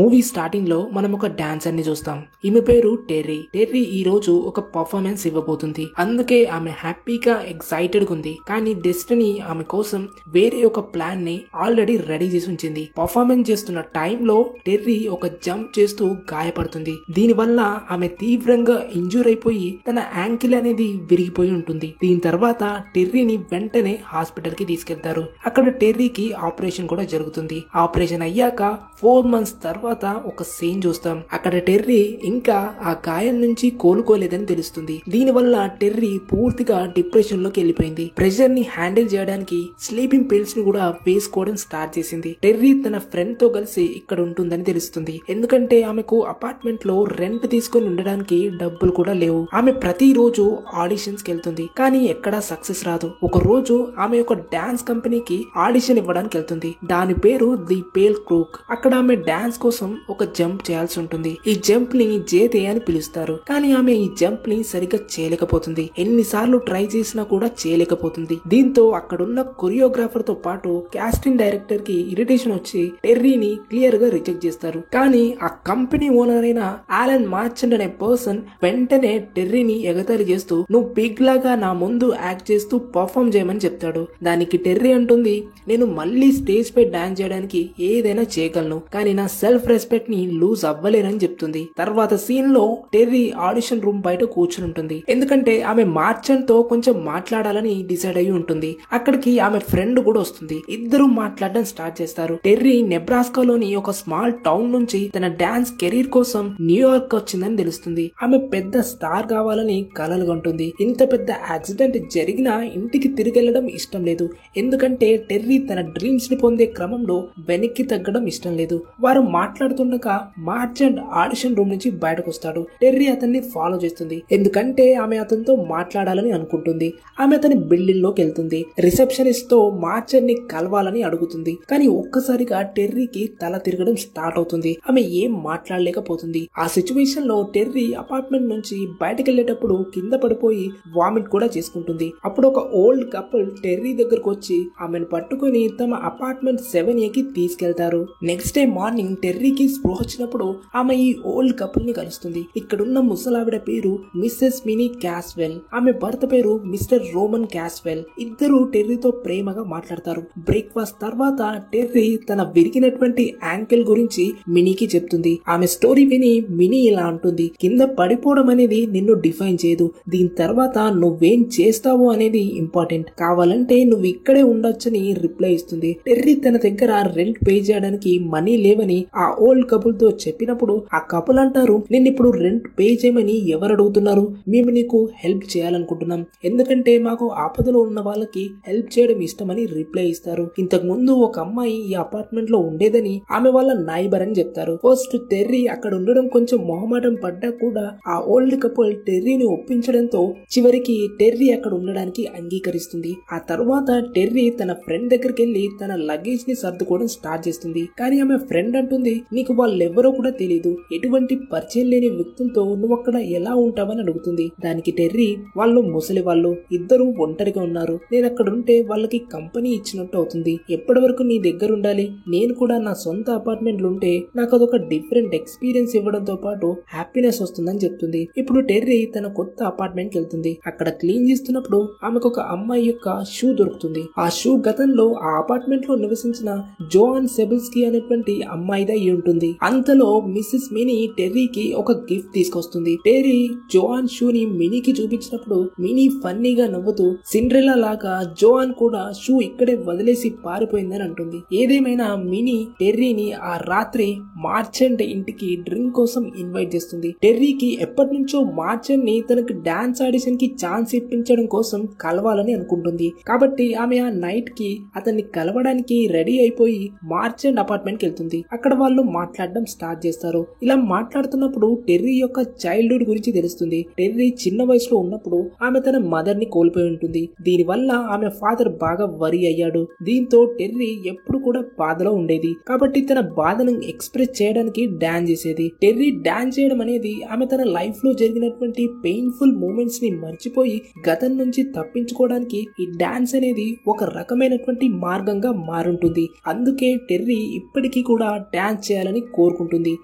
Movie starting లో మనం ఒక డాన్సర్ ని చూస్తాం. ఈమె పేరు టెర్రీ. టెర్రీ ఈ రోజు ఒక పర్ఫార్మెన్స్ ఇవ్వబోతుంది. అందుకే ఆమె హ్యాపీగా ఎక్సైటెడ్ గా ఉంది. కానీ డెస్టినీ ఆమె కోసం వేరే ఒక ప్లాన్ ని ఆల్రెడీ రెడీ చేసి ఉంచింది. పర్ఫార్మెన్స్ చేస్తున్న టైంలో టెర్రీ ఒక జంప్ చేస్తూ గాయపడుతుంది. దీనివల్ల ఆమె తీవ్రంగా ఇంజూర్ అయిపోయి తన యాంకిల్ అనేది విరిగిపోయి ఉంటుంది. దీని తర్వాత టెర్రీని వెంటనే హాస్పిటల్ కి తీసుకెళ్తారు. అక్కడ టెర్రీకి ఆపరేషన్ కూడా జరుగుతుంది. ఆపరేషన్ అయ్యాక 4 months తర్వాత ఒక సీన్ చూస్తాం. అక్కడ టెర్రీ ఇంకా ఆ గాయం నుంచి కోలుకోలేదని తెలుస్తుంది. దీనివల్ల టెర్రీ పూర్తిగా డిప్రెషన్ లోకి వెళ్ళిపోయింది. ప్రెషర్ ని హ్యాండిల్ చేయడానికి స్లీపింగ్ పిల్స్ ని కూడా వేసుకోవడం స్టార్ట్ చేసింది. టెర్రీ తన ఫ్రెండ్ తో కలిసి ఇక్కడ ఉంటుందని తెలుస్తుంది. ఎందుకంటే ఆమెకు అపార్ట్మెంట్ లో రెంట్ తీసుకొని ఉండడానికి డబ్బులు కూడా లేవు. ఆమె ప్రతి రోజు ఆడిషన్స్ కి వెళ్తుంది. కానీ ఎక్కడా సక్సెస్ రాదు. ఒక రోజు ఆమె ఒక డాన్స్ కంపెనీకి ఆడిషన్ ఇవ్వడానికి వెళ్తుంది. దాని పేరు ది పేల్ క్రూక్. అక్కడ ఆమె డాన్స్ కోసం ఒక జంప్ చేయాల్సి ఉంటుంది. ఈ జంప్ ని జేతే అని పిలుస్తారు. కానీ ఆమె ఈ జంప్ ని సరిగ్గా చేయలేకపోతుంది. ఎన్నిసార్లు ట్రై చేసినా కూడా చేయలేకపోతుంది. దీంతో అక్కడున్న కొరియోగ్రాఫర్ తో పాటు కాస్టింగ్ డైరెక్టర్ కి ఇరిటేషన్ వచ్చి టెర్రీని క్లియర్ గా రిజెక్ట్ చేస్తారు. కానీ ఆ కంపెనీ ఓనర్ అయిన ఆలన్ మార్చండ్ అనే పర్సన్ వెంటనే టెర్రీని ఎగతాళి చేస్తూ నువ్వు పిగ్ లాగా నా ముందు యాక్ట్ చేస్తూ పర్ఫామ్ చేయమని చెప్తాడు. దానికి టెర్రీ అంటుంది, నేను మళ్ళీ స్టేజ్ పై డాన్స్ చేయడానికి ఏదైనా చేయగలను, కానీ నా సెల్ఫ్ రెస్పెక్ట్ ని లూజ్ అవ్వలేనని చెప్తుంది. తర్వాత సీన్ లో టెర్రీ ఆడిషన్ రూమ్ బయట కూర్చుని ఉంటుంది. ఎందుకంటే ఆమె మార్చండ్ తో కొంచెం మాట్లాడాలని డిసైడ్ అయి ఉంటుంది. అక్కడికి ఆమె ఫ్రెండ్ కూడా వస్తుంది. ఇద్దరు మాట్లాడడం స్టార్ట్ చేస్తారు. టెర్రీ నెబ్రాస్కాలోని ఒక స్మాల్ టౌన్ నుంచి తన డాన్స్ కెరీర్ కోసం న్యూయార్క్ వచ్చిందని తెలుస్తుంది. ఆమె పెద్ద స్టార్ కావాలని కలలు కంటుంది. ఇంత పెద్ద యాక్సిడెంట్ జరిగినా ఇంటికి తిరిగి వెళ్ళడం ఇష్టం లేదు. ఎందుకంటే టెర్రీ తన డ్రీమ్స్ ని పొందే క్రమంలో వెనక్కి తగ్గడం ఇష్టం లేదు. వారు మాట్లాడుతుండగా మార్చండ్ ఆడిషన్ రూమ్ నుంచి బయటకు వస్తాడు. టెర్రీ అతన్ని ఫాలో చేస్తుంది. ఎందుకంటే ఆమె అతనితో మాట్లాడాలని అనుకుంటుంది. ఆమె అతని బిల్డింగ్ లోకి వెళ్తుంది. రిసెప్షనిస్ట్ తో మార్చండ్ ని కలవాలని అడుగుతుంది. కానీ ఒక్కసారిగా టెర్రీకి తల తిరగడం స్టార్ట్ అవుతుంది. ఆమె ఏం మాట్లాడలేకపోతుంది. ఆ సిచ్యువేషన్ లో టెర్రీ అపార్ట్మెంట్ నుంచి బయటకు వెళ్లేటప్పుడు కింద పడిపోయి వామిట్ కూడా చేసుకుంటుంది. అప్పుడు ఒక ఓల్డ్ కపుల్ టెర్రీ దగ్గరకు వచ్చి ఆమెను పట్టుకుని తమ అపార్ట్మెంట్ 7A కి తీసుకెళ్తారు. నెక్స్ట్ డే మార్నింగ్ టెర్రీకి స్పృహ వచ్చినప్పుడు ఆమె ఈ ఓల్డ్ కపుల్ ని కలుస్తుంది. ఇక్కడున్న ముసలావిడ పేరు మిస్సెస్ మినీ క్యాస్వెల్. ఆమె భర్త పేరు మిస్టర్ రోమన్ క్యాస్వెల్. ఇద్దరు టెర్రీతో ప్రేమగా మాట్లాడతారు. బ్రేక్ఫాస్ట్ తర్వాత టెర్రీ తన విరిగినటువంటి యాంకిల్ గురించి మినీకి చెప్తుంది. ఆమె స్టోరీ విని మినీ ఇలా అంటుంది, కింద పడిపోవడం అనేది నిన్ను డిఫైన్ చేయదు. దీని తర్వాత నువ్వేం చేస్తావు అనేది ఇంపార్టెంట్. కావాలంటే నువ్వు ఇక్కడే ఉండొచ్చని రిప్లై ఇస్తుంది. టెర్రీ తన దగ్గర రెంట్ పే చేయడానికి మనీ లేవని ఆ ఓల్డ్ కపుల్ తో చెప్పినప్పుడు ఆ కపుల్ అంటారు, నేను ఇప్పుడు రెంట్ పే చేయమని ఎవరు అడుగుతున్నారు, మేము నీకు హెల్ప్ చేయాలనుకుంటున్నాం. ఎందుకంటే మాకు ఆపదలో ఉన్న వాళ్ళకి హెల్ప్ చేయడం ఇష్టమని రిప్లై ఇస్తారు. ఇంతకు ముందు ఒక అమ్మాయి ఈ అపార్ట్మెంట్ లో ఉండేదని ఆమె వాళ్ళ నైబర్ అని చెప్తారు. ఫస్ట్ టెర్రీ అక్కడ ఉండడం కొంచెం మొహమాటం పడ్డా కూడా ఆ ఓల్డ్ కపుల్ టెర్రీని ఒప్పించడంతో చివరికి టెర్రీ అక్కడ ఉండడానికి అంగీకరిస్తుంది. ఆ తర్వాత టెర్రీ తన ఫ్రెండ్ దగ్గరికి వెళ్లి తన లగేజ్ ని సర్దుకోవడం స్టార్ట్ చేస్తుంది. కానీ ఆమె ఫ్రెండ్ అంటుంది, నీకు వాళ్ళెవరో కూడా తెలియదు, ఎటువంటి పరిచయం లేని వ్యక్తులతో నువ్వు అక్కడ ఎలా ఉంటావని అడుగుతుంది. దానికి టెర్రీ, వాళ్ళు ముసలి వాళ్ళు, ఇద్దరు ఒంటరిగా ఉన్నారు, నేను అక్కడ ఉంటే వాళ్ళకి కంపెనీ ఇచ్చినట్టు అవుతుంది. ఎప్పటి వరకు నీ దగ్గర ఉండాలి, నేను కూడా నా సొంత అపార్ట్మెంట్ లో ఉంటే నాకు అదొక డిఫరెంట్ ఎక్స్పీరియన్స్ ఇవ్వడంతో పాటు హ్యాపీనెస్ వస్తుందని చెప్తుంది. ఇప్పుడు టెర్రీ తన కొత్త అపార్ట్మెంట్ కి వెళ్తుంది. అక్కడ క్లీన్ చేస్తున్నప్పుడు ఆమెకు ఒక అమ్మాయి యొక్క షూ దొరుకుతుంది. ఆ షూ గతంలో ఆ అపార్ట్మెంట్ లో నివసించిన జోన్ సెబిల్స్కీ అనేటువంటి అమ్మాయిదా అయి ఉంటుంది. అంతలో మిస్సెస్ మినీ టెర్రీకి ఒక గిఫ్ట్ తీసుకొస్తుంది. టెర్రీ జోన్ షూ ని మినీకి చూపించినప్పుడు మినీ ఫన్నీగా నవ్వుతూ సిండ్రెల్లా లాగా జోన్ కూడా షూ ఇక్కడే వదిలేసి పారిపోయిందని అంటుంది. ఏదేమైనా మినీ టెర్రీని ఆ రాత్రి మార్చండ్ ఇంటికి డ్రింక్ కోసం ఇన్వైట్ చేస్తుంది. టెర్రీకి ఎప్పటి నుంచో మార్చండ్ ని తనకు డాన్స్ ఆడిషన్ కి ఛాన్స్ ఇప్పించడం కోసం కలవాలని అనుకుంటుంది. కాబట్టి ఆమె ఆ నైట్ కి అతన్ని కలవడానికి రెడీ అయిపోయి మార్చండ్ అపార్ట్మెంట్ కి వెళ్తుంది. అక్కడ వాళ్ళు మాట్లాడడం స్టార్ట్ చేస్తారు. ఇలా మాట్లాడుతున్నప్పుడు టెర్రీ యొక్క చైల్డ్హుడ్ గురించి తెలుస్తుంది. టెర్రీ చిన్న వయసులో ఉన్నప్పుడు ఆమె తన మదర్ ని కోల్పోయి ఉంటుంది. దీనివల్ల ఆమె ఫాదర్ బాగా వరి అయ్యాడు. దీంతో టెర్రీ ఎప్పుడు కూడా బాధలో ఉండేది. కాబట్టి తన బాధను ఎక్స్ప్రెస్ చేయడానికి డాన్స్ చేసేది. టెర్రీ డాన్స్ చేయడం అనేది ఆమె తన లైఫ్ లో జరిగినటువంటి పెయిన్ఫుల్ మూమెంట్స్ ని మర్చిపోయి గతం నుంచి తప్పించుకోవడానికి ఈ డాన్స్ అనేది ఒక రకమైనటువంటి మార్గంగా మారుంటుంది. అందుకే టెర్రీ ఇప్పటికీ కూడా డాన్స్ చేయాలని కోరుకుంటుంది.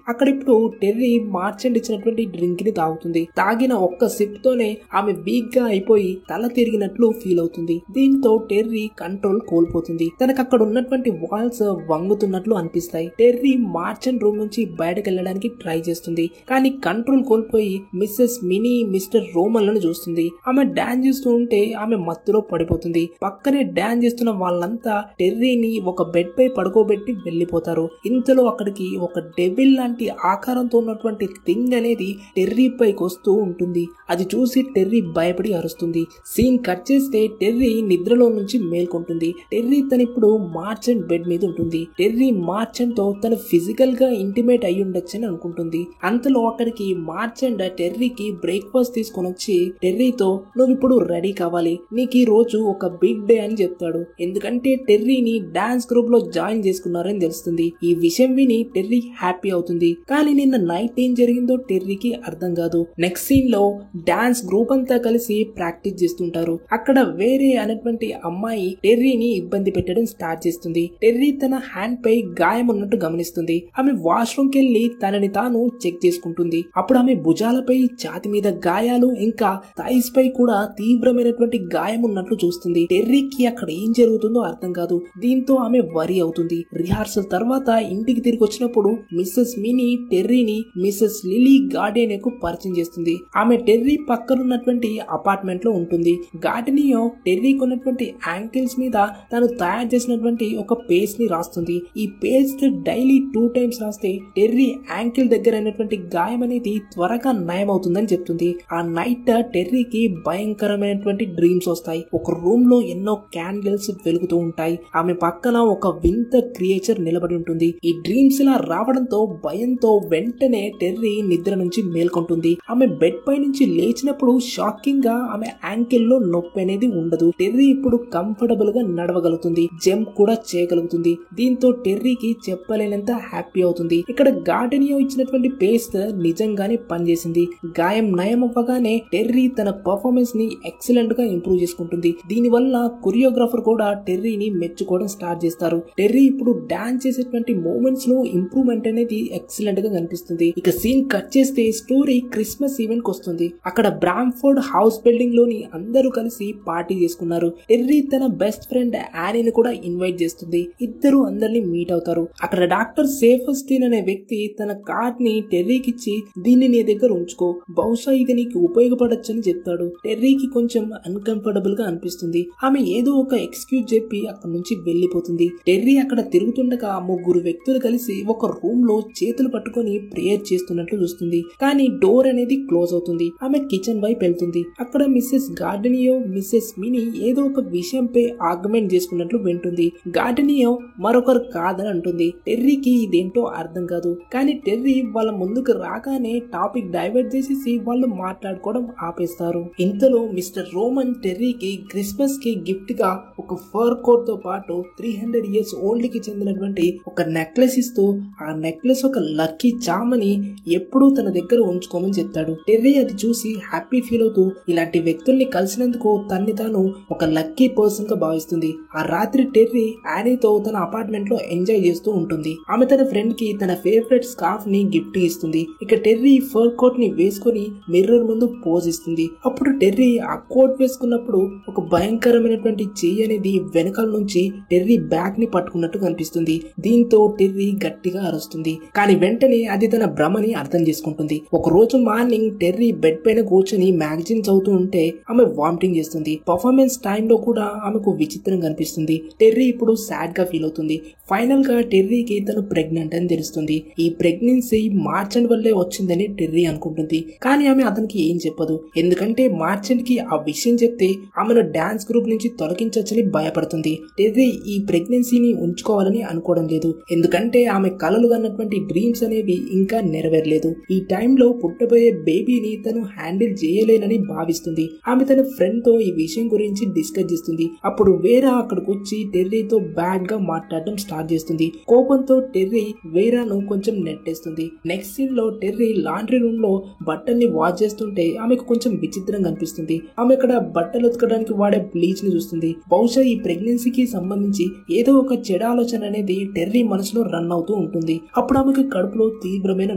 అక్కడ ఇప్పుడు టెర్రీ మార్చెంట్ ఇచ్చినటువంటి డ్రింక్ ని తాగుతుంది. తాగిన ఒక్క సిప్ తోనే ఆమె వీక్ గా అయిపోయి తల తిరిగినట్లు ఫీల్ అవుతుంది. దీంతో టెర్రీ కంట్రోల్ కోల్పోతుంది. తనకు అక్కడ ఉన్నటువంటి వాల్స్ వంగుతున్నట్లు అనిపిస్తాయి. టెర్రీ మార్చెంట్ రూమ్ నుంచి బయటకు వెళ్ళడానికి ట్రై చేస్తుంది. కానీ కంట్రోల్ కోల్పోయి మిస్సెస్ మినీ మిస్టర్ రోమన్లను చూస్తుంది. ఆమె డాన్స్ చేస్తూ ఉంటే ఆమె మత్తులో పడిపోతుంది. పక్కనే డాన్స్ చేస్తున్న వాళ్ళంతా టెర్రీని ఒక బెడ్ పై పడుకోబెట్టి వెళ్లిపోతారు. ఇంతలో అక్కడికి ఒక డెవిల్ లాంటి ఆకారంతో ఉన్నటువంటి థింగ్ అనేది టెర్రీ పైకి వస్తూ ఉంటుంది. అది చూసి టెర్రీ భయపడి అరుస్తుంది. సీన్ కట్ చేస్తే టెర్రీ నిద్రలో నుంచి మేల్కొంటుంది. టెర్రీ తనిప్పుడు మార్చెంట్ బెడ్ మీద ఉంటుంది. టెర్రీ మార్చెంట్ తో తను ఫిజికల్ గా ఇంటిమేట్ అయి ఉండొచ్చని అనుకుంటుంది. అంతలో అక్కడికి మార్చెంట్ టెర్రీకి బ్రేక్ఫాస్ట్ తీసుకొని వచ్చి టెర్రీతో నువ్వు ఇప్పుడు రెడీ కావాలి, నీకు ఈ రోజు ఒక బిగ్ డే అని చెప్తాడు. ఎందుకంటే టెర్రీని డాన్స్ గ్రూప్ లో జాయిన్ చేసుకున్నారని తెలుస్తుంది. ఈ విషయం విని టెర్రీ హ్యాపీ అవుతుంది. కానీ నిన్న నైట్ ఏం జరిగిందో టెర్రీకి అర్థం కాదు. నెక్స్ట్ సీన్ లో డాన్స్ గ్రూప్ అంతా కలిసి ప్రాక్టీస్ చేస్తుంటారు. అక్కడ వేరే అనేటువంటి అమ్మాయి టెర్రీని ఇబ్బంది పెట్టడం స్టార్ట్ చేస్తుంది. టెర్రీ తన హ్యాండ్ పై గాయం ఉన్నట్టు గమనిస్తుంది. ఆమె వాష్రూమ్ కి వెళ్లి తనని తాను చెక్ చేసుకుంటుంది. అప్పుడు ఆమె భుజాలపై, ఛాతి మీద గాయాలు, ఇంకా థైస్ పై కూడా తీవ్రమైనటువంటి గాయం ఉన్నట్లు చూస్తుంది. టెర్రీకి అక్కడ ఏం జరుగుతుందో అర్థం కాదు. దీంతో ఆమె వరి అవుతుంది. రిహార్సల్ తర్వాత ఇంటికి తిరిగి వచ్చినప్పుడు మిస్సెస్ మినీ టెర్రీని మిస్సెస్ లిలీ గార్డెనియో పరిచయం చేస్తుంది. ఆమె టెర్రీ పక్కనున్నటువంటి అపార్ట్మెంట్ లో ఉంటుంది. గార్డెనియో టెర్రీకి ఉన్నటువంటి యాంకిల్స్ మీద తాను తయారు చేసినటువంటి ఒక పేస్ట్ ని రాస్తుంది. ఈ పేస్ట్ డైలీ 2 times రాస్తే టెర్రీ యాంకిల్ దగ్గర అయినటువంటి గాయం అనేది త్వరగా నయం అవుతుందని చెప్తుంది. ఆ నైట్ టెర్రీకి భయంకరమైనటువంటి డ్రీమ్స్ వస్తాయి. ఒక రూమ్ లో ఎన్నో క్యాండిల్స్ వెలుగుతూ ఉంటాయి. ఆమె పక్కన ఒక వింత క్రియేచర్ నిలబడి ఉంటుంది. ఈ డ్రీమ్స్ ఇలా రావడంతో భయంతో వెంటనే టెర్రీ నిద్ర నుంచి మేల్కొంటుంది. ఆమె బెడ్ పై నుంచి లేచినప్పుడు షాకింగ్ గా ఆమె యాంకిల్ లో నొప్పి అనేది ఉండదు. టెర్రీ ఇప్పుడు కంఫర్టబుల్ గా నడవగలుగుతుంది, జంప్ కూడా చేయగలుగుతుంది. దీంతో టెర్రీకి చెప్పలేనంత హ్యాపీ అవుతుంది. ఇక్కడ గార్డెనియో ఇచ్చినటువంటి పేస్ట్ నిజంగానే పనిచేసింది. గాయం నయం అవ్వగానే టెర్రీ తన పర్ఫార్మెన్స్ ని ఎక్సలెంట్ గా ఇంప్రూవ్ చేసుకుంటుంది. దీని వల్ల కొరియోగ్రాఫర్ కూడా టెర్రీని మెచ్చుకోవడం స్టార్ట్ చేస్తారు. టెర్రీ ఇప్పుడు డాన్స్ చేసేటువంటి మూమెంట్స్ లో ఇంప్రూవ్మెంట్ అనేది ఎక్సలెంట్ గా కనిపిస్తుంది. ఇక సీన్ కట్ చేస్తే స్టోరీ క్రిస్మస్ ఈవెంట్ కి వస్తుంది. అక్కడ బ్రామ్ఫోర్డ్ హౌస్ బిల్డింగ్ లోని అందరూ కలిసి పార్టీ చేసుకున్నారు. టెర్రీ తన బెస్ట్ ఫ్రెండ్ యానీని కూడా ఇన్వైట్ చేస్తుంది. ఇద్దరు అందరిని మీట్ అవుతారు. అక్కడ డాక్టర్ సేఫస్టీన్ అనే వ్యక్తి తన కార్డ్ ని టెర్రీకి ఇచ్చి దీన్ని నీ దగ్గర ఉంచుకో, బహుశా ఇది నీకు ఉపయోగపడచ్చు అని చెప్తాడు. టెర్రీకి కొంచెం అన్కంఫర్టబుల్ గా అనిపిస్తుంది. ఆమె ఏదో ఒక ఎక్స్క్యూజ్ చెప్పి అక్కడ నుంచి వెళ్లిపోతుంది. టెర్రీ అక్కడ తిరుగుతుండగా 3 వ్యక్తులు కలిసి ఒక రూమ్ లో చేతులు పట్టుకొని ప్రేయర్ చేస్తున్నట్లు చూస్తుంది. కానీ డోర్ అనేది క్లోజ్ అవుతుంది. ఆమె కిచెన్ వైపు వెళ్తుంది. అక్కడ మిస్సెస్ గార్డెనియో, మిస్సెస్ మినీ ఏదో ఒక విషయంపై ఆర్గ్యుమెంట్ చేసుకున్నట్లు వింటుంది. గార్డెనియో మరొకరు కాదని అంటుంది. టెర్రీకి ఇదేంటో అర్థం కాదు. కానీ టెర్రీ వాళ్ళ ముందుకు రాగానే టాపిక్ డైవర్ట్ చేసేసి వాళ్ళు మాట్లాడుకోవడం ఆపేస్తారు. ఇంతలో మిస్టర్ రోమన్ టెర్రీకి క్రిస్మస్ కి గిఫ్ట్ గా ఒక ఫర్ కోట్ తో పాటు 300 years ఓల్డ్ కి చెందినటువంటి ఒక నెక్లెస్ ఇస్తూ ఆ నెక్లెస్ ఒక లక్కీ చామని ఎప్పుడూ తన దగ్గర ఉంచుకోమని చెప్తాడు. టెర్రీ అది చూసి హ్యాపీ ఫీల్ అవుతూ ఇలాంటి వ్యక్తుల్ని కలిసినందుకు తన్ని తాను ఒక లక్కీ పర్సన్ గా భావిస్తుంది. ఆ రాత్రి టెర్రీ యానీతో తన అపార్ట్మెంట్ లో ఎంజాయ్ చేస్తూ ఉంటుంది. ఆమె తన ఫ్రెండ్ కి తన ఫేవరెట్ స్కార్ఫ్ ని గిఫ్ట్ ఇస్తుంది. ఇక టెర్రీ ఫర్ కోట్ ని వేసుకుని మిర్రర్ ముందు పోజ్ ఇస్తుంది. అప్పుడు టెర్రీ ఆ కోట్ వేసుకున్నప్పుడు ఒక భయంకరమైనటువంటి చెయ్యి అనేది వెనకాల నుంచి టెర్రీ బ్యాగ్ ని పట్టుకున్నట్టు కనిపిస్తుంది. దీంతో టెర్రీ గట్టిగా అరుస్తుంది. కానీ వెంటనే అది తన భ్రమని అర్థం చేసుకుంటుంది. ఒక రోజు మార్నింగ్ టెర్రీ బెడ్ పైన కూర్చొని మ్యాగజైన్ చదువుతూ ఉంటే ఆమె వామిటింగ్ చేస్తుంది. పర్ఫార్మెన్స్ టైమ్ లో కూడా ఆమెకు విచిత్రం కనిపిస్తుంది. టెర్రీ ఇప్పుడు సాడ్ గా ఫీల్ అవుతుంది. ఫైనల్ గా టెర్రీకి తను ప్రెగ్నెంట్ అని తెలుస్తుంది. ఈ ప్రెగ్నెన్సీ మార్చెంట్ వల్లే వచ్చిందని టెర్రీ అనుకుంటుంది. కానీ ఆమె అతనికి ఏం చెప్పదు. ఎందుకంటే మార్చెంట్ కి ఆ విషయం చెప్తే ఆమెను డాన్స్ గ్రూప్ నుంచి తొలగించొచ్చని భయపడుతుంది. టెర్రీ ఈ ప్రెగ్నెన్సీని ఉంచుకోవాలని అనుకోవడం లేదు. ఎందుకంటే ఆమె కలలు అన్నటువంటి డ్రీమ్స్ అనేవి ఇంకా నెరవేరలేదు. ఈ టైంలో పుట్టబోయే బేబీని తను హ్యాండిల్ చేయలేనని భావిస్తుంది. ఆమె తన ఫ్రెండ్ తో ఈ విషయం గురించి డిస్కస్ చేస్తుంది. అప్పుడు వేరా అక్కడికి వచ్చి టెర్రీతో బ్యాడ్ గా మాట్లాడడం స్టార్ట్ చేస్తుంది. కోపంతో టెర్రీ వేరాను కొంచెం నెట్టేస్తుంది. నెక్స్ట్ సీన్ లో టెర్రీ లాండ్రీ రూమ్ లో బట్టల్ని వాష్ చేస్తుంటే ఆమెకు కొంచెం విచిత్రంగా అనిపిస్తుంది. ఆమె ఇక్కడ బట్టలు ఉతకడానికి వాడే బ్లీచ్ ని చూస్తుంది. బహుశా ఈ ప్రెగ్నెన్సీకి సంబంధించి ఏదో ఒక చెడు ఆలోచన అనేది టెర్రీ మనసులో రన్ అవుతూ అవుతూ ఉంటుంది. అప్పుడు ఆమెకి కడుపులో తీవ్రమైన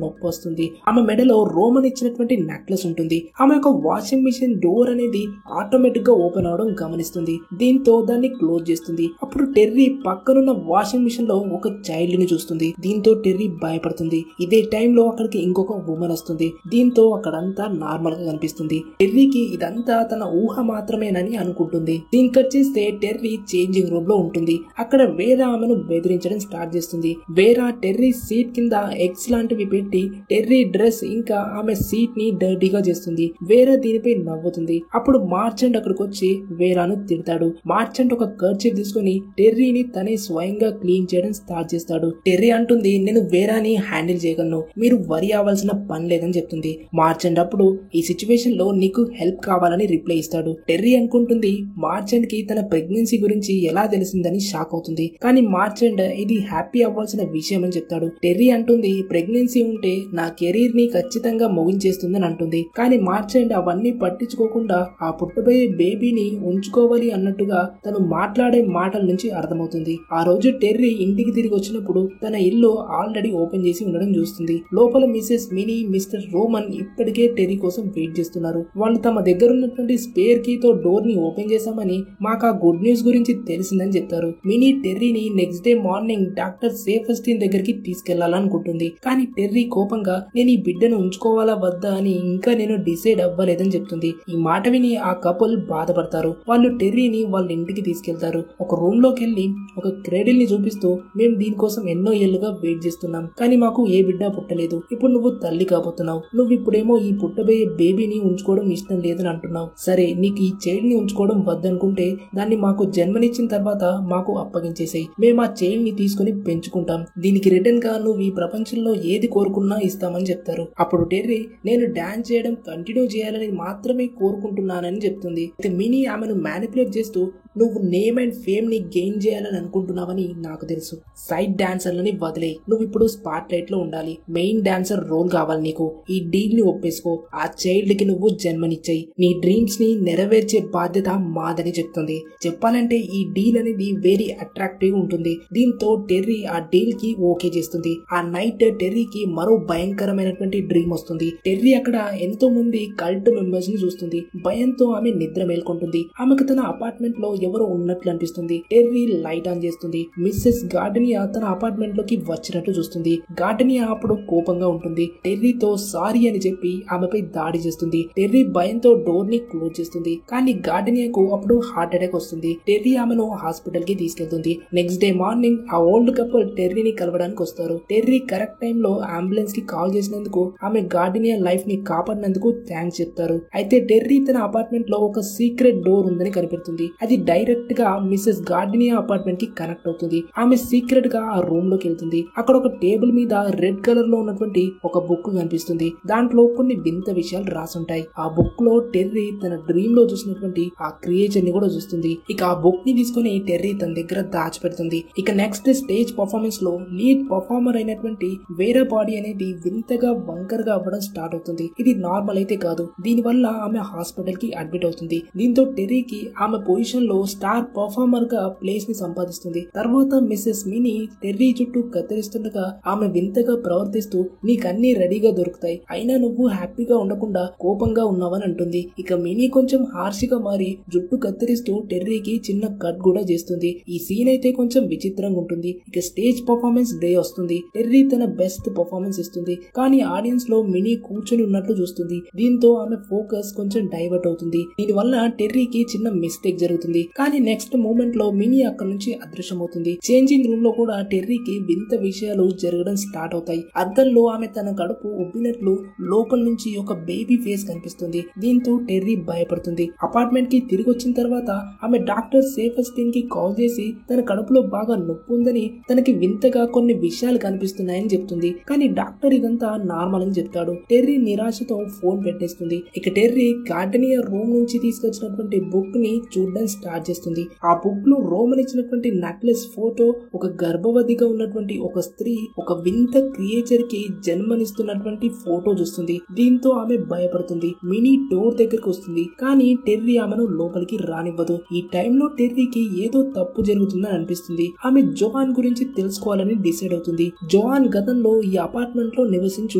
నొప్పి వస్తుంది. ఆమె మెడలో రోమన్ ఇచ్చినటువంటి నెక్లెస్ ఉంటుంది. ఆమె యొక్క వాషింగ్ మిషన్ డోర్ అనేది ఆటోమేటిక్ గా ఓపెన్ అవడం గమనిస్తుంది. దీంతో దాన్ని క్లోజ్ చేస్తుంది. అప్పుడు టెర్రీ పక్కనున్న వాషింగ్ మిషన్ లో ఒక చైల్డ్ ని చూస్తుంది. దీంతో టెర్రీ భయపడుతుంది. ఇదే టైంలో అక్కడికి ఇంకొక ఉమెన్ వస్తుంది. దీంతో అక్కడంతా నార్మల్ గా కనిపిస్తుంది. టెర్రీకి ఇదంతా తన ఊహ మాత్రమేనని అనుకుంటుంది. దీన్ని కట్ చేస్తే టెర్రీ చేంజింగ్ రూమ్ లో ఉంటుంది. అక్కడ వేరే ఆమెను బెదిరించడం స్టార్ట్ చేస్తుంది. వేరే టెర్రీ సీట్ కింద ఎగ్స్ లాంటివి పెట్టి టెర్రీ డ్రెస్ ఇంకా ఆమె సీట్ ని డర్టీగా చేస్తుంది. వేరే దీనిపై నవ్వుతుంది. అప్పుడు మార్చెంట్ అక్కడికి వచ్చి వేరాను తిడతాడు. మార్చెంట్ ఒక కర్చీఫ్ తీసుకుని టెర్రీని తనే స్వయంగా క్లీన్ చేయడం స్టార్ట్ చేస్తాడు. టెర్రీ అంటుంది, నేను వేరాని హ్యాండిల్ చేయగలను, మీరు వరి అవ్వాల్సిన పని లేదని చెప్తుంది. మార్చెంట్ అప్పుడు ఈ సిచ్యువేషన్ లో నీకు హెల్ప్ కావాలని రిప్లై ఇస్తాడు. టెర్రీ అనుకుంటుంది మార్చెంట్ కి తన ప్రెగ్నెన్సీ గురించి ఎలా తెలిసిందని షాక్ అవుతుంది. కానీ మార్చెంట్ ఇది హ్యాపీ అవ్వాల్సిన విషయం అని చెప్తాడు. టెర్రీ అంటుంది, ప్రెగ్నెన్సీ ఉంటే నా కెరీర్ ని ఖచ్చితంగా ముగించేస్తుందని అంటుంది. కానీ మార్చెంట్ అవన్నీ పట్టించుకోకుండా ఆ పుట్టబోయే బేబీని ఉంచుకోవాలి అన్నట్టుగా తను మాట్లాడే మాటల నుంచి అర్థమవుతుంది. ఆ రోజు టెర్రీ ఇంటికి తిరిగి వచ్చినప్పుడు తన ఇల్లు ఆల్రెడీ ఓపెన్ చేసి ఉండడం చూస్తుంది. లోపల మిసెస్ మినీ, మిస్టర్ రోమన్ ఇప్పటికే టెర్రీ కోసం వెయిట్ చేస్తున్నారు. వాళ్ళు తమ దగ్గర ఉన్నటువంటి స్పేర్ కీ తో డోర్ ని ఓపెన్ చేశామని మాకు ఆ గుడ్ న్యూస్ గురించి తెలిసిందని చెప్తారు. మినీ టెర్రీని నెక్స్ట్ డే మార్నింగ్ డాక్టర్ సేఫస్టీన్ దగ్గరికి తీసుకెళ్లాలనుకుంటుంది. కానీ టెర్రీ కోపంగా నేను ఈ బిడ్డను ఉంచుకోవాలా వద్దా అని ఇంకా నేను డిసైడ్ అవ్వలేదని చెప్తుంది. ఈ మాట విని ఆ కపుల్ బాధపడతారు. వాళ్ళు టెర్రీని వాళ్ళ ఇంటికి తీసుకెళ్తారు. ఒక రూమ్ లోకి వెళ్లి ఒక క్రెడిల్ ని చూపిస్తూ, మేము దీనికోసం ఎన్నో ఏళ్లుగా వెయిట్ చేస్తున్నాం, కానీ మాకు ఏ బిడ్డ పుట్టలేదు. ఇప్పుడు నువ్వు తల్లి కాబోతున్నావు. నువ్వు ఇప్పుడేమో ఈ పుట్టబోయే బేబీని ఉంచుకోవడం ఇష్టం లేదని అంటున్నావు. సరే, నీకు ఈ చైల్డ్ ని ఉంచుకోవడం వద్దనుకుంటే దాన్ని మాకు జన్మనిచ్చిన తర్వాత మాకు అప్పగించేసాయి. మేము ఆ చైల్డ్ ని తీసుకుని పెంచుకుంటాం. దీనికి రిటర్న్ గా నువ్వు ఈ ప్రపంచంలో ఏది కోరుకున్నా ఇస్తామని చెప్తారు. అప్పుడు టెర్రీ, నేను డాన్స్ చేయడం కంటిన్యూ చేయాలని మాత్రమే కోరుకుంటున్నానని చెప్తుంది. అయితే మినీ ఆమెను మ్యానిపులేట్ చేస్తూ, నువ్వు నేమ్ అండ్ ఫేమ్ ని గెయిన్ చేయాలని అనుకుంటున్నావని నాకు తెలుసు. సైడ్ డాన్సర్లని వదిలే, నువ్వు ఇప్పుడు స్పాట్ లైట్ లో ఉండాలి. మెయిన్ డాన్సర్ రోల్ కావాలి నీకు. ఈ డీల్ ని ఒప్పేసుకో. ఆ చైల్డ్ కి నువ్వు జన్మనిచ్చాయి. నీ డ్రీమ్స్ ని నెరవేర్చే బాధ్యత మాదని చెప్తుంది. చెప్పాలంటే ఈ డీల్ అనేది వెరీ అట్రాక్టివ్ ఉంటుంది. దీంతో టెర్రీ ఆ డీల్ కి ఓకే చేస్తుంది. ఆ నైట్ టెర్రీకి మరో భయంకరమైనటువంటి డ్రీమ్ వస్తుంది. టెర్రీ అక్కడ ఎంతో మంది కల్ట్ మెంబర్స్ ని చూస్తుంది. భయంతో ఆమె నిద్ర మేల్కొంటుంది. ఆమెకు తన అపార్ట్మెంట్ లో ఎవరో ఉన్నట్లు అనిపిస్తుంది. టెర్రీ లైట్ ఆన్ చేస్తుంది. మిస్సెస్ గార్డెనియా తన అపార్ట్మెంట్ లోకి వచ్చినట్టు చూస్తుంది. గార్డెనియా అప్పుడు కోపంగా ఉంటుంది. టెర్రీతో సారీ అని చెప్పి ఆమెపై దాడి చేస్తుంది. టెర్రీ భయంతో డోర్ ని క్లోజ్ చేస్తుంది. కానీ గార్డెనియాకు అప్పుడు హార్ట్ అటాక్ వస్తుంది. టెర్రీ ఆమెను హాస్పిటల్ కి తీసుకెళ్తుంది. నెక్స్ట్ డే మార్నింగ్ ఆ ఓల్డ్ కపుల్ టెర్రీని కలవడానికి వస్తారు. టెర్రీ కరెక్ట్ టైం లో అంబులెన్స్ కి కాల్ చేసినందుకు, ఆమె గార్డెనియా లైఫ్ ని కాపాడినందుకు థ్యాంక్స్ చెప్తారు. అయితే టెర్రీ తన అపార్ట్మెంట్ లో ఒక సీక్రెట్ డోర్ ఉందని కనిపెడుతుంది. అది డైరెక్ట్ గా మిసెస్ గార్డెనియా అపార్ట్మెంట్ కి కనెక్ట్ అవుతుంది. ఆమె సీక్రెట్ గా ఆ రూమ్ లోకి వెళ్తుంది. అక్కడ ఒక టేబుల్ మీద రెడ్ కలర్ లో ఉన్నటువంటి ఒక బుక్ కనిపిస్తుంది. దాంట్లో కొన్ని వింత విషయాలు రాసుంటాయి. ఆ బుక్ లో టెర్రీ తన డ్రీమ్ లో చూసినటువంటి ఆ క్రియేచర్ ని కూడా చూస్తుంది. ఇక ఆ బుక్ ని తీసుకుని టెర్రీ తన దగ్గర దాచిపెడుతుంది. ఇక నెక్స్ట్ స్టేజ్ పర్ఫార్మెన్స్ లో లీడ్ పర్ఫార్మర్ అయినటువంటి వేరే బాడీ అనేది వింతగా వంకరగా అవ్వడం స్టార్ట్ అవుతుంది. ఇది నార్మల్ అయితే కాదు. దీని వల్ల ఆమె హాస్పిటల్ కి అడ్మిట్ అవుతుంది. దీంతో టెర్రీకి ఆమె పొజిషన్ లో స్టార్ పర్ఫార్మర్ గా ప్లేస్ ని సంపాదిస్తుంది. తర్వాత మిస్సెస్ మినీ టెర్రీ చుట్టూ కత్తిరిస్తుండగా ఆమె వింతగా ప్రవర్తిస్తూ, నీకన్నీ రెడీగా దొరుకుతాయి, అయినా నువ్వు హ్యాపీగా ఉండకుండా కోపంగా ఉన్నావని అంటుంది. ఇక మినీ కొంచెం హార్షిగా మారి జుట్టు కత్తిరిస్తూ టెర్రీకి చిన్న కట్ కూడా చేస్తుంది. ఈ సీన్ అయితే కొంచెం విచిత్రంగా ఉంటుంది. ఇక స్టేజ్ పర్ఫార్మెన్స్ డే వస్తుంది. టెర్రీ తన బెస్ట్ పర్ఫార్మెన్స్ ఇస్తుంది. కానీ ఆడియన్స్ లో మినీ కూర్చొని ఉన్నట్లు చూస్తుంది. దీంతో ఆమె ఫోకస్ కొంచెం డైవర్ట్ అవుతుంది. దీని వల్ల టెర్రీకి చిన్న మిస్టేక్ జరుగుతుంది. కానీ నెక్స్ట్ మూమెంట్ లో మినీ అక్కడ నుంచి అదృశ్యమవుతుంది. చేంజింగ్ రూమ్ లో కూడా టెర్రీకి వింత విషయాలు జరగడం స్టార్ట్ అవుతాయి. అద్దంలో ఆమె తన కడుపు ఉబ్బినట్లు లోపల నుంచి ఒక బేబీ ఫేస్ కనిపిస్తుంది. దీంతో టెర్రీ భయపడుతుంది. అపార్ట్మెంట్ కి తిరిగి వచ్చిన తర్వాత ఆమె డాక్టర్ సేఫస్టీన్ కి కాల్ చేసి తన కడుపులో బాగా నొప్పి ఉందని, తనకి వింతగా కొన్ని విషయాలు కనిపిస్తున్నాయని చెప్తుంది. కానీ డాక్టర్ ఇదంతా నార్మల్ అని చెప్తాడు. టెర్రీ నిరాశతో ఫోన్ పెట్టేస్తుంది. ఇక టెర్రీ గార్డెనియా రూమ్ నుంచి తీసుకొచ్చినటువంటి బుక్ ని చూడడం స్టార్ట్ చేస్తుంది. ఆ బుక్ లో రోమన్ ఇచ్చినటువంటి నెక్లెస్ ఫోటో, ఒక గర్భవతిగా ఉన్నటువంటి ఒక స్త్రీ ఒక వింత క్రియేచర్ కి జన్మనిస్తున్నటువంటి ఫోటో చూస్తుంది. దీంతో ఆమె భయపడుతుంది. మినీ డోర్ దగ్గరకు వస్తుంది. కానీ టెర్రీ ఆమెను లోపలికి రానివ్వదు. ఈ టైంలో టెర్రీకి ఏదో తప్పు జరుగుతుందని అనిపిస్తుంది. ఆమె జోహాన్ గురించి తెలుసుకోవాలని చేసుకోవాలని డిసైడ్ అవుతుంది. జోయాన్ గతంలో ఈ అపార్ట్మెంట్ లో నివసించి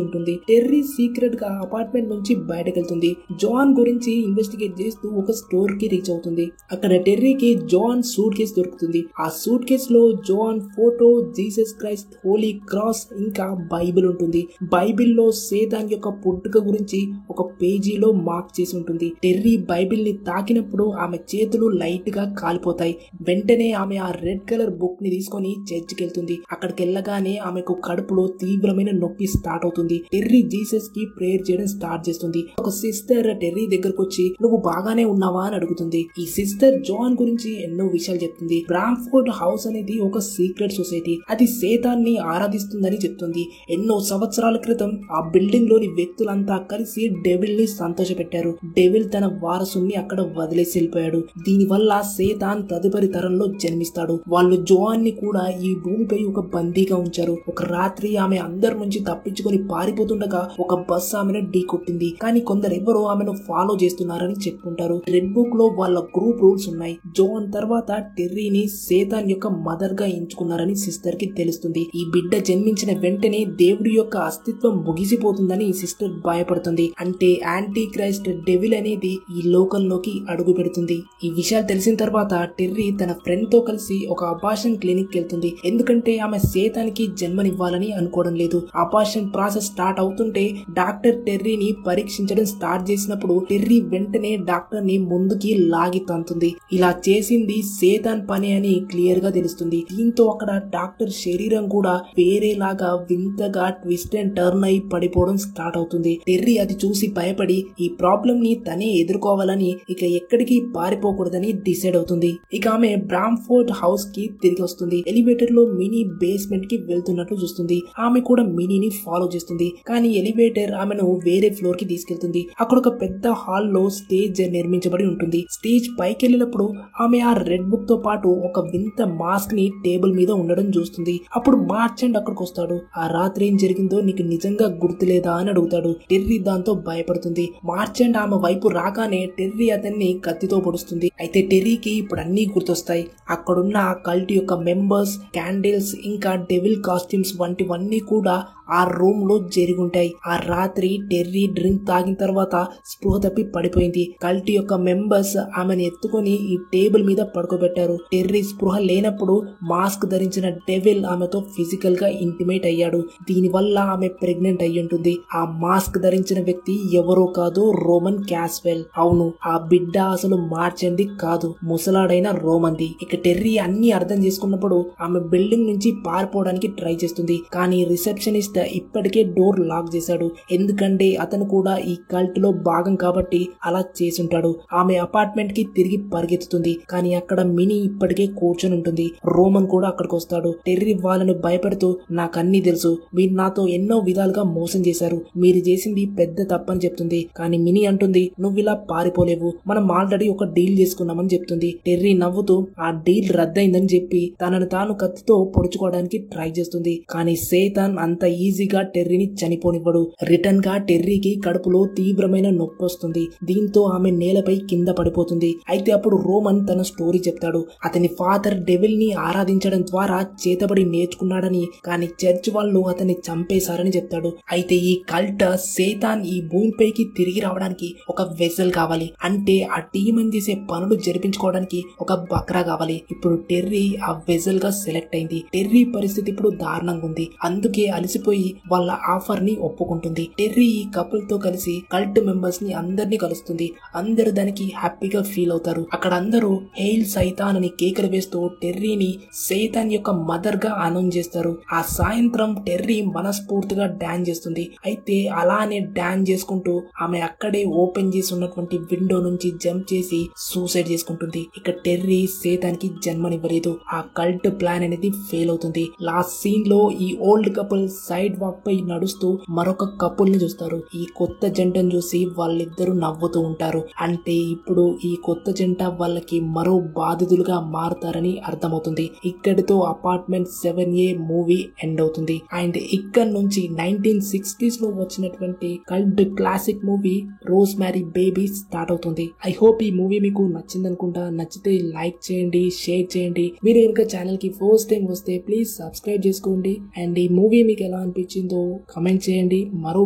ఉంటుంది. టెర్రీ సీక్రెట్ గా అపార్ట్మెంట్ నుంచి బయటకెళ్తుంది. జోయాన్ గురించి ఇన్వెస్టిగేట్ చేస్తూ ఒక స్టోర్ కి రీచ్ అవుతుంది. అక్కడ టెర్రీకి జోయాన్ సూట్ కేసు దొరుకుతుంది. ఆ సూట్ కేసు లో జోయాన్ photo, Jesus Christ, holy cross, ఇంకా బైబిల్ ఉంటుంది. బైబిల్ లో సేతాన్ యొక్క పుట్టుక గురించి ఒక పేజీలో మార్క్ చేసి ఉంటుంది. టెర్రీ బైబిల్ ని తాకినప్పుడు ఆమె చేతులు లైట్ గా కాలిపోతాయి. వెంటనే ఆమె ఆ రెడ్ కలర్ బుక్ ని తీసుకొని చర్చికి వెళ్తుంది. అక్కడికి వెళ్ళగానే ఆమెకు కడుపులో తీవ్రమైన నొప్పి స్టార్ట్ అవుతుంది. టెర్రీ జీసస్ కి ప్రేయర్ చేయడం స్టార్ట్ చేస్తుంది. ఒక సిస్టర్ టెర్రీ దగ్గరకు వచ్చి నువ్వు బాగానే ఉన్నావా అని అడుగుతుంది. ఈ సిస్టర్ జోయాన్ గురించి ఎన్నో విషయాలు చెప్తుంది. బ్రామ్ఫోర్డ్ హౌస్ అనేది ఒక సీక్రెట్ సొసైటీ. అది సేతాన్ని ఆరాధిస్తుందని చెప్తుంది. ఎన్నో సంవత్సరాల క్రితం ఆ బిల్డింగ్ లోని వ్యక్తులంతా కలిసి డెవిల్ ని సంతోషపెట్టారు. డెవిల్ తన వారసుని అక్కడ వదిలేసి వెళ్ళిపోయాడు. దీని వల్ల సేతాన్ తదుపరి తరంలో జన్మిస్తాడు. వాళ్ళు జోయాన్ ని కూడా ఈ భూమిపై ఒక బందీగా ఉంచారు. ఒక రాత్రి ఆమె అందరి నుంచి తప్పించుకొని పారిపోతుండగా ఒక బస్ ఆమెను ఢీ కొట్టింది. కానీ కొందరెవరో ఆమెను ఫాలో చేస్తున్నారని చెప్పుకుంటారు. రెడ్ బుక్ లో వాళ్ళ గ్రూప్ రూల్స్ ఉన్నాయి. జోయాన్ తర్వాత టెర్రీని సేతాన్ యొక్క మదర్ గా ఎంచుకున్నారని సిస్టర్ కి తెలుస్తుంది. ఈ బిడ్డ జన్మించిన వెంటనే దేవుడి యొక్క అస్తిత్వం ముగిసిపోతుందని సిస్టర్ భయపడుతుంది. అంటే యాంటీ క్రైస్ట్ డెవిల్ అనేది ఈ లోకంలోకి అడుగు పెడుతుంది. ఈ విషయాలు తెలిసిన తర్వాత టెర్రీ తన ఫ్రెండ్ తో కలిసి ఒక అబార్షన్ క్లినిక్ వెళ్తుంది. ఎందుకంటే ఆమె సేతానికి జన్మనివ్వాలని అనుకోవడం లేదు. అబార్షన్ ప్రాసెస్ స్టార్ట్ అవుతుంటే డాక్టర్ టెర్రీని పరీక్షించడం స్టార్ట్ చేసినప్పుడు టెర్రీ వెంటనే డాక్టర్ ని ముందుకి లాగి తంతుంది. ఇలా చేసింది సేతాన్ పని అని క్లియర్ గా తెలుస్తుంది. దీంతో అక్కడ డాక్టర్ శరీరం కూడా వేరేలాగా వింతగా ట్విస్ట్ అండ్ టర్న్ అయి పడిపోవడం స్టార్ట్ అవుతుంది. టెర్రీ అది చూసి భయపడి ఈ ప్రాబ్లం ని తనే ఎదుర్కోవాలని ఇక ఎక్కడికి పారిపోకూడదని డిసైడ్ అవుతుంది. ఇక ఆమె బ్రామ్ఫోర్డ్ హౌస్ కి తిరిగి వస్తుంది. ఎలివేటర్ లో మినీ బేస్మెంట్ కి వెళ్తున్నట్లు చూస్తుంది. ఆమె కూడా మినీని ఫాలో చేస్తుంది. కానీ ఎలివేటర్ ఆమెను వేరే ఫ్లోర్ కి తీసుకెళ్తుంది. అక్కడ ఒక పెద్ద హాల్ లో స్టేజ్ నిర్మించబడి ఉంటుంది. స్టేజ్ పైకి వెళ్ళినప్పుడు ఆమె ఆ రెడ్ బుక్ తో పాటు ఒక వింత మాస్క్ ని టేబుల్ మీద ఉండడం చూస్తుంది. అప్పుడు మార్చెంట్ అక్కడికి వస్తాడు. ఆ రాత్రి ఏం జరిగిందో నీకు నిజంగా గుర్తులేదా అని అడుగుతాడు. టెర్రీ దాంతో భయపడుతుంది. మార్చెంట్ ఆమె వైపు రాగానే టెర్రీ అతన్ని కత్తితో పొడుస్తుంది. అయితే టెర్రీకి ఇప్పుడు అన్ని గుర్తొస్తాయి. అక్కడున్న ఆ కల్ట్ యొక్క మెంబర్స్, క్యాండిల్స్, ఇంకా డెవిల్ కాస్ట్యూమ్స్ వంటివన్నీ కూడా ఆ రూమ్ లో జరిగుంటాయి. ఆ రాత్రి టెర్రీ డ్రింక్ తాగిన తర్వాత స్పృహ తప్పి పడిపోయింది. కల్ట్ యొక్క మెంబర్స్ ఆమెను ఎత్తుకొని ఈ టేబుల్ మీద పడుకోబెట్టారు. టెర్రీ స్పృహ లేనప్పుడు మాస్క్ ధరించిన డెవిల్ ఆమెతో ఫిజికల్ గా ఇంటిమేట్ అయ్యాడు. దీని వల్ల ఆమె ప్రెగ్నెంట్ అయ్యి ఉంటుంది. ఆ మాస్క్ ధరించిన వ్యక్తి ఎవరో కాదు, రోమన్ క్యాస్వెల్. అవును, ఆ బిడ్డ అసలు మార్చండి కాదు, ముసలాడైన రోమన్ది. ఇక టెర్రీ అన్ని అర్థం చేసుకున్నప్పుడు ఆమె బిల్డింగ్ నుంచి పారిపోవడానికి ట్రై చేస్తుంది. కానీ రిసెప్షనిస్ట్ ఇప్పటికే డోర్ లాక్ చేశాడు. ఎందుకంటే అతను కూడా ఈ కల్ట్ లో భాగం కాబట్టి అలా చేసుంటాడు. ఆమె అపార్ట్మెంట్ కి తిరిగి పరిగెత్తుతుంది. కానీ అక్కడ మినీ ఇప్పటికే కూర్చొని ఉంటుంది. రోమన్ కూడా అక్కడికి వస్తాడు. టెర్రీ వాళ్ళను భయపెడుతూ నాకు అన్ని తెలుసు, మీరు నాతో ఎన్నో విధాలుగా మోసం చేశారు, మీరు చేసింది పెద్ద తప్పని చెప్తుంది. కానీ మినీ అంటుంది నువ్వు ఇలా పారిపోలేవు, మనం ఆల్రెడీ ఒక డీల్ చేసుకున్నామని చెప్తుంది. టెర్రీ నవ్వుతూ ఆ డీల్ రద్దయిందని చెప్పి తనను తాను కత్తితో పొడుచుకోవడానికి ట్రై చేస్తుంది. కానీ సేతాన్ అంత ఈజీగా టెర్రీని చనిపోనివ్వడు. రిటర్న్ గా టెర్రీకి కడుపులో తీవ్రమైన నొప్పి వస్తుంది. దీంతో ఆమె నేలపై కింద పడిపోతుంది. అయితే అప్పుడు రోమన్ తన స్టోరీ చెప్తాడు. అతని ఫాదర్ డెవిల్ ని ఆరాధించడం ద్వారా చేతబడి నేర్చుకున్నాడని, కానీ చర్చ్ వాళ్ళు అతన్ని చంపేశారని చెప్తాడు. అయితే ఈ కల్ట్ సేతాన్ ఈ భూమిపైకి తిరిగి రావడానికి ఒక వెసల్ కావాలి. అంటే ఆ టీమన్ చేసే పనులు జరిపించుకోవడానికి ఒక బక్రా కావాలి. ఇప్పుడు టెర్రీ ఆ వెసల్ గా సెలెక్ట్ అయింది. టెర్రీ పరిస్థితి ఇప్పుడు దారుణంగా ఉంది. అందుకే అలసిపోయి వాళ్ళ ఆఫర్ ని ఒప్పుకుంటుంది. టెర్రీ ఈ కపుల్ తో కలిసి కల్ట్ మెంబర్స్ ని అందరినీ కలుస్తుంది. అందరూ దానికి హ్యాపీగా ఫీల్ అవుతారు. అక్కడ అందరూ హెయిల్ సైతాన్ అని కేకలు వేస్తూ టెర్రీని సైతాన్ యొక్క మదర్ గా అనౌన్స్ చేస్తారు. ఆ సాయంత్రం టెర్రీ మనస్ఫూర్తిగా డాన్స్ చేస్తుంది. అయితే అలానే డాన్స్ చేసుకుంటూ ఆమె అక్కడే ఓపెన్ చేసి ఉన్నటువంటి విండో నుంచి జంప్ చేసి సూసైడ్ చేసుకుంటుంది. ఇక టెర్రీ సైతాన్ కి జన్మనివ్వలేదు. ఆ కల్ట్ ప్లాన్ అనేది ఫెయిల్ అవుతుంది. లాస్ట్ సీన్ లో ఈ ఓల్డ్ కపుల్ సైడ్ వాక్ పై నడుస్తూ మరొక కపుల్ ని చూస్తారు. ఈ కొత్త జంటను చూసి వాళ్ళిద్దరూ నవ్వుతూ ఉంటారు. అంటే ఇప్పుడు ఈ కొత్త జంట వాళ్ళకి మరో బాధితులుగా మారుతారని అర్థమవుతుంది. ఇక్కడితో అపార్ట్మెంట్ 7A మూవీ ఎండ్ అవుతుంది. అండ్ ఇక్కడ నుంచి 1960s లో వచ్చినటువంటి cult classic movie rose marry baby start అవుతుంది. ఐ హోప్ ఈ మూవీ మీకు నచ్చింది అనుకుంటా. నచ్చితే లైక్ చేయండి, షేర్ చేయండి. మీరు కనుక ఛానల్ కి ఫస్ట్ టైం వస్తే ప్లీజ్ సబ్స్క్రైబ్ చేసుకోండి. అండ్ ఈ మూవీ మీకు ఎలా అనిపించిందో కమెంట్ చేయండి. మరో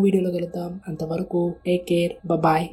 వీడియోలో కలుద్దాం. అంతవరకు టేక్ కేర్, బాయ్.